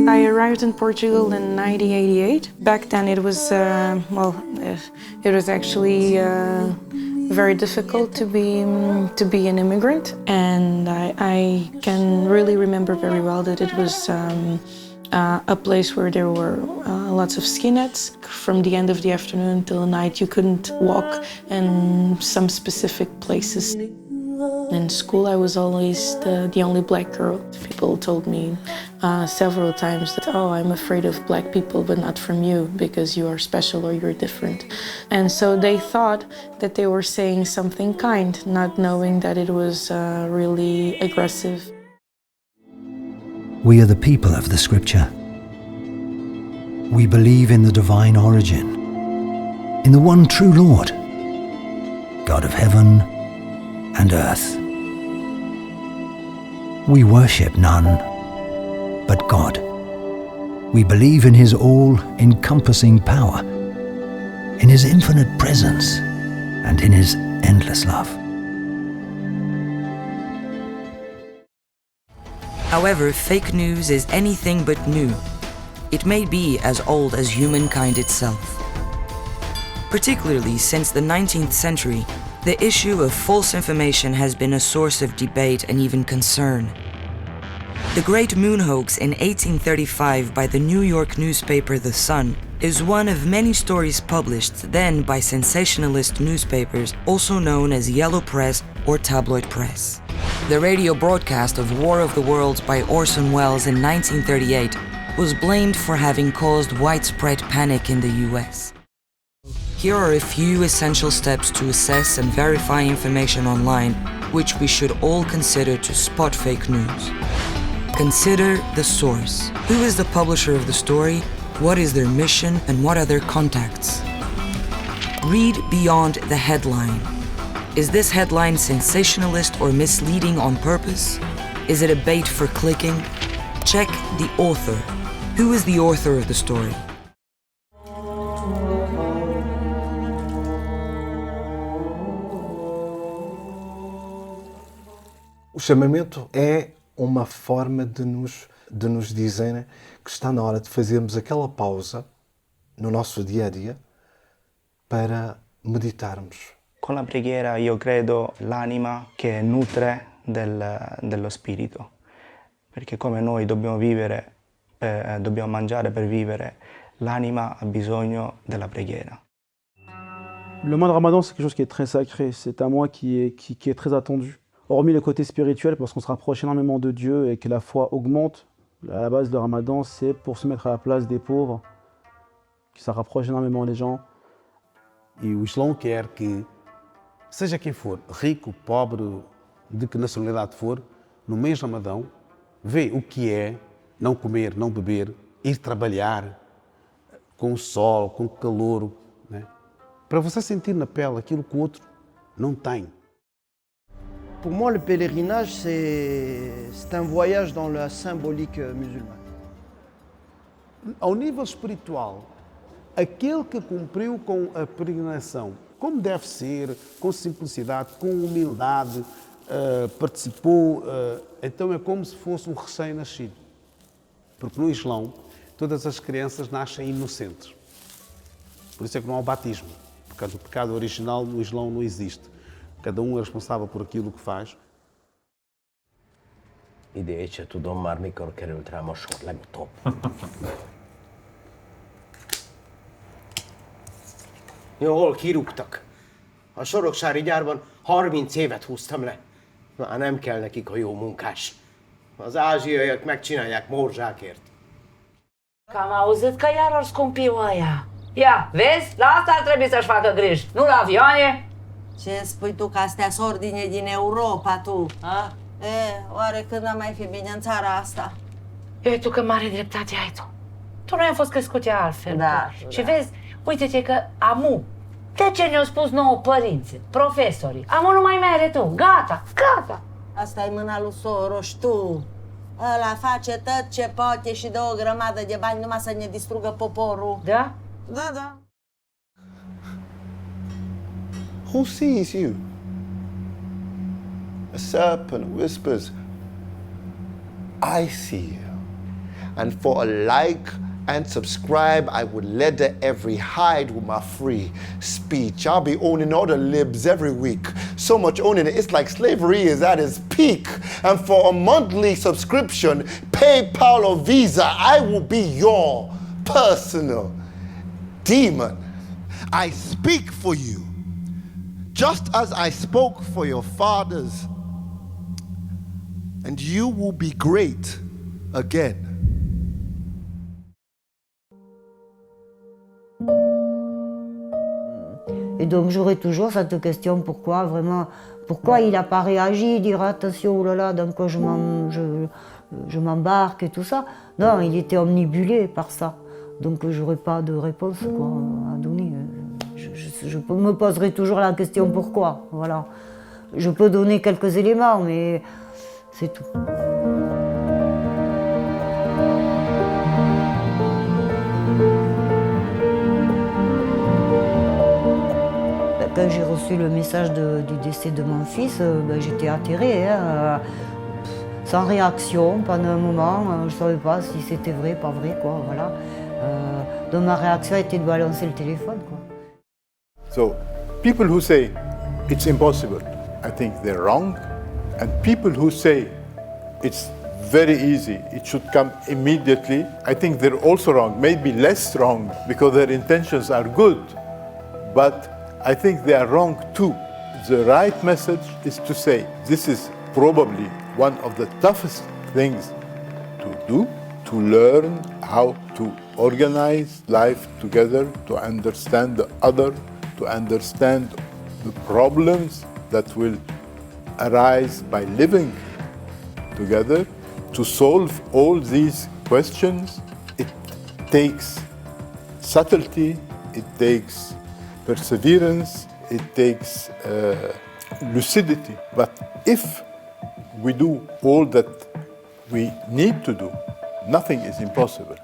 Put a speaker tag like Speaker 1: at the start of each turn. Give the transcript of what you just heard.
Speaker 1: I arrived in Portugal in 1988. Back then it was, it was actually very difficult to be an immigrant, and I can really remember very well that it was a place where there were lots of skinheads. From the end of the afternoon till the night, you couldn't walk in some specific places. In school, I was always the only black girl. People told me several times that, oh, I'm afraid of black people, but not from you, because you are special or you're different. And so they thought that they were saying something kind, not knowing that it was really aggressive.
Speaker 2: We are the people of the Scripture. We believe in the divine origin, in the one true Lord, God of heaven and earth. We worship none but God. We believe in His all-encompassing power, in His infinite presence, and in His endless love.
Speaker 3: However, fake news is anything but new. It may be as old as humankind itself. Particularly since the 19th century, the issue of false information has been a source of debate and even concern. The Great Moon Hoax in 1835 by the New York newspaper The Sun is one of many stories published then by sensationalist newspapers, also known as Yellow Press or Tabloid Press. The radio broadcast of War of the Worlds by Orson Welles in 1938 was blamed for having caused widespread panic in the US. Here are a few essential steps to assess and verify information online, which we should all consider to spot fake news. Consider the source. Who is the publisher of the story? What is their mission and what are their contacts? Read beyond the headline. Is this headline sensationalist or misleading on purpose? Is it a bait for clicking? Check the author. Who is the author of the story?
Speaker 4: O chamamento é uma forma de nos dizer que está na hora de fazermos aquela pausa no nosso dia a dia para meditarmos.
Speaker 5: Con la preghiera io credo l'anima che nutre dello spirito, perché come noi dobbiamo vivere, dobbiamo mangiare per vivere, l'anima ha bisogno della preghiera.
Speaker 6: Le mois de Ramadan, c'est quelque chose qui est très sacré, c'est un mois qui est très attendu. Hormis le côté spirituel, parce qu'on se rapproche énormément de Dieu et que la foi augmente, à la base le Ramadan, c'est pour se mettre à la place des pauvres, que ça rapproche énormément les gens.
Speaker 7: E o Islão quer que, seja quem for, rico, pobre, de que nacionalidade for, no mês de Ramadão, vê o que é não comer, não beber, ir trabalhar com o sol, com o calor, né? Para você sentir na pele aquilo que o outro não tem.
Speaker 8: Pour moi, le pèlerinage, c'est un voyage dans la symbolique musulmane.
Speaker 7: Ao nível espiritual, aquele que cumpriu com a peregrinação, como deve ser, com simplicidade, com humildade, participou, então é como se fosse um recém-nascido. Porque no Islão, todas as crianças nascem inocentes. Por isso é que não há o batismo. Porque o pecado original no Islão não existe. Cada um é responsável por aquilo que faz.
Speaker 9: Ide se tudom már, mikor került rám a sor legutóbb.
Speaker 10: Jól kirúgtak. A soroksári gyárban 30 évet húztam le. Már nem kell nekik a jó munkás. Az ázsiaiak megcsinálják morzsákért.
Speaker 11: Am auzit că iar or scumpi oaia. Ia, vezi? La asta ar trebui să-și facă griji, nu la avioane.
Speaker 12: Ce spui tu că astea sunt ordine din Europa, tu? A? Oare când am mai fi bine în țara asta?
Speaker 11: Eu tu că mare dreptate ai tu. Tu nu ai fost crescut altfel.
Speaker 12: Da.
Speaker 11: Și vezi, uite-te că amu, de ce ne-au spus nouă părinții, profesorii, amu nu mai mere tu, gata, gata.
Speaker 12: Asta e mâna lui Soros, tu. Ăla face tot ce poate și dă o grămadă de bani numai să ne distrugă poporul.
Speaker 11: Da?
Speaker 12: Da, da.
Speaker 13: Who sees you? A serpent whispers, I see you. And for a like and subscribe, I would leather every hide with my free speech. I'll be owning all the libs every week. So much owning it, it's like slavery is at its peak. And for a monthly subscription, PayPal or Visa, I will be your personal demon. I speak for you, just as I spoke for your fathers, and you will be great again.
Speaker 14: Et donc j'aurai toujours cette question, pourquoi vraiment, pourquoi il n'a pas réagi, dire attention, oh là là, dans quoi je m'embarque et tout ça. Non, il était omnibulé par ça. Donc j'aurais pas de réponse quoi, à donner. Je me poserai toujours la question pourquoi, voilà. Je peux donner quelques éléments, mais c'est tout. Quand j'ai reçu le message du décès de mon fils, j'étais atterrée, sans réaction pendant un moment. Je ne savais pas si c'était vrai, pas vrai, quoi, voilà. Donc ma réaction a été de balancer le téléphone, quoi.
Speaker 15: So, people who say it's impossible, I think they're wrong. And people who say it's very easy, it should come immediately, I think they're also wrong, maybe less wrong, because their intentions are good. But I think they are wrong too. The right message is to say, this is probably one of the toughest things to do, to learn how to organize life together, to understand the other, to understand the problems that will arise by living together. To solve all these questions, it takes subtlety, it takes perseverance, it takes lucidity. But if we do all that we need to do, nothing is impossible.